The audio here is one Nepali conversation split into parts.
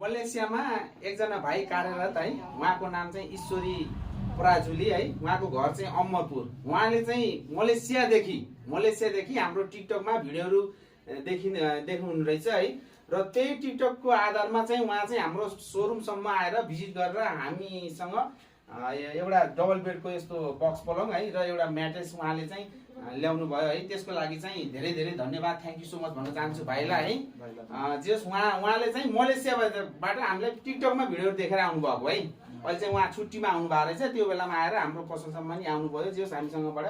मलेसियामा एकजना भाइ कार्यरत है, उहाँको नाम चाहिँ ईश्वरी पराजुली है। उहाँको घर चाहिँ अमरपुर। उहाँले चाहिँ मलेसियादेखि हाम्रो टिकटकमा भिडियोहरू देख्नुहुने रहेछ है। र त्यही टिकटकको आधारमा चाहिँ उहाँ चाहिँ हाम्रो सोरुमसम्म आएर भिजिट गरेर हामीसँग एउटा डबल बेडको यस्तो बक्स पलङ है र एउटा म्याट्रेस उहाँले चाहिँ ल्याउनु भयो है। त्यसको लागि चाहिँ धेरै धेरै धन्यवाद, थ्याङ्क यू सो मच भन्न चाहन्छु भाइलाई है। जस उहाँले चाहिँ मलेसियाबाट हामीलाई टिकटकमा भिडियो देखेर आउनुभएको है। अहिले चाहिँ उहाँ छुट्टीमा आउनु भएको रहेछ, त्यो बेलामा आएर हाम्रो पसलसम्म नि आउनुभयो। जस हामीसँगबाट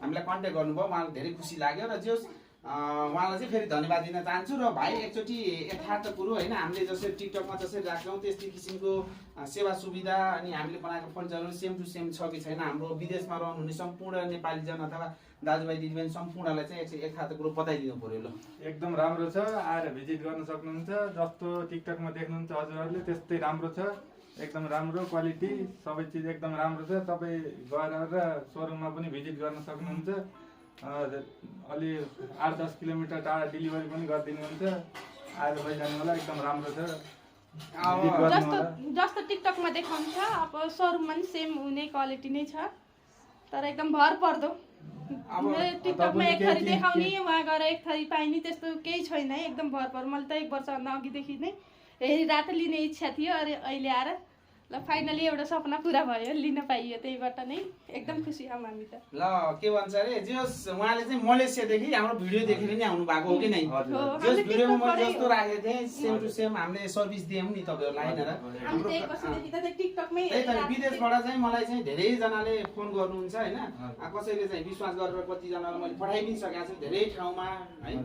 हामीलाई कन्ट्याक्ट गर्नुभयो, उहाँलाई धेरै खुसी लाग्यो र जस उहाँलाई चाहिँ फेरि धन्यवाद दिन चाहन्छु। र भाइ एकचोटि यथार्थ कुरो होइन, हामीले जसरी टिकटकमा जसरी राख्छौँ त्यस्तै किसिमको सेवा सुविधा अनि हामीले बनाएको फर्निचरहरू सेम टु सेम छ कि छैन, हाम्रो विदेशमा रहनुहुने सम्पूर्ण नेपालीजन अथवा दाजुभाइ दिदीबहिनी सम्पूर्णलाई चाहिँ यथार्थ कुरो बताइदिनु पर्यो। ल एकदम राम्रो छ, आएर भिजिट गर्न सक्नुहुन्छ। जस्तो टिकटकमा देख्नुहुन्छ हजुरहरूले त्यस्तै राम्रो छ, एकदम राम्रो क्वालिटी, सबै चिज एकदम राम्रो छ। तपाईँ गएर सोरुममा पनि भिजिट गर्न सक्नुहुन्छ। अलि 8-10 किलोमिटर टाढा डेलिभरी पनि गरिदिनुहुन्छ। आएर लैजानु होला, एकदम राम्रो छ। जस्तो टिकटकमा देखाउँछ अब सोरुममा पनि सेम हुने क्वालिटी नै छ, तर एकदम भर पर्दो। टिकटकमा एक थरी देखाउने वहाँ गएर एक थरी पाइने त्यस्तो केही छैन है, एकदम भर पर्दो। मैले त 1 वर्षभन्दा अघिदेखि नै हेरिरहेको लिने इच्छा थियो, अरे अहिले आएर ल फाइनली एउटा सपना पुरा भयो, लिन पाइयो। त्यहीबाट नै एकदम खुसी छौँ हामी त। ल के भन्छ अरे जस उहाँले चाहिँ मलेसियादेखि हाम्रो भिडियो देखेर नि आउनु भएको हो कि नै? जस भिडियोमा मैले जस्तो राखेको थिएँ सेम टु सेम हामीले सर्भिस दियौँ नि तपाईँहरूलाई हैन र। विदेशबाट चाहिँ मलाई चाहिँ धेरैजनाले फोन गर्नुहुन्छ हैन, कसैले चाहिँ विश्वास गरेर कतिजनालाई मैले पठाइ पनि सकेको छु धेरै ठाउँमा है।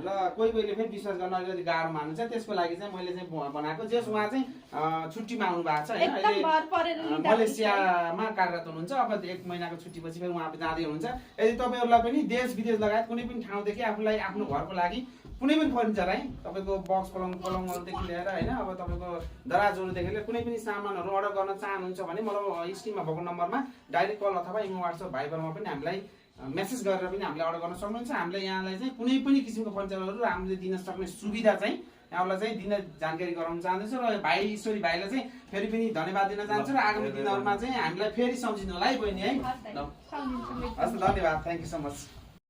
र कोही कोहीले फेरि विश्वास गर्न अलिकति गाह्रो मान्नुहुन्छ, त्यसको लागि चाहिँ मैले चाहिँ बनाएको। जस उहाँ चाहिँ छुट्टीमा आउनु भएको छ हैन, मलेसियामा कार्यरत हुनुहुन्छ। अब 1 महिनाको छुट्टीपछि फेरि उहाँ जाँदै हुनुहुन्छ। यदि तपाईँहरूलाई पनि देश विदेश लगायत कुनै पनि ठाउँदेखि आफूलाई आफ्नो घरको लागि कुनै पनि फर्निचर है, तपाईँको बक्स पलङदेखि लिएर होइन, अब तपाईँको दराजहरूदेखि लिएर कुनै पनि सामानहरू अर्डर गर्न चाहनुहुन्छ भने मलाई स्क्रिनमा भएको नम्बरमा डाइरेक्ट कल अथवा इमो वाट्सएप भाइबरमा पनि हामीलाई मेसेज गरेर पनि हामीले अर्डर गर्न सक्नुहुन्छ। हामीले यहाँलाई चाहिँ कुनै पनि किसिमको फर्निचरहरू हामीले दिन सक्ने सुविधा चाहिँ यहाँलाई चाहिँ दिन जानकारी गराउन चाहन्छु। र भाइ ईश्वरी भाइलाई चाहिँ फेरि पनि धन्यवाद दिन चाहन्छु। र आगामी दिनहरूमा चाहिँ हामीलाई फेरि सम्झिनु होला है बहिनी है। हस्, धन्यवाद, थ्याङ्क यू सो मच।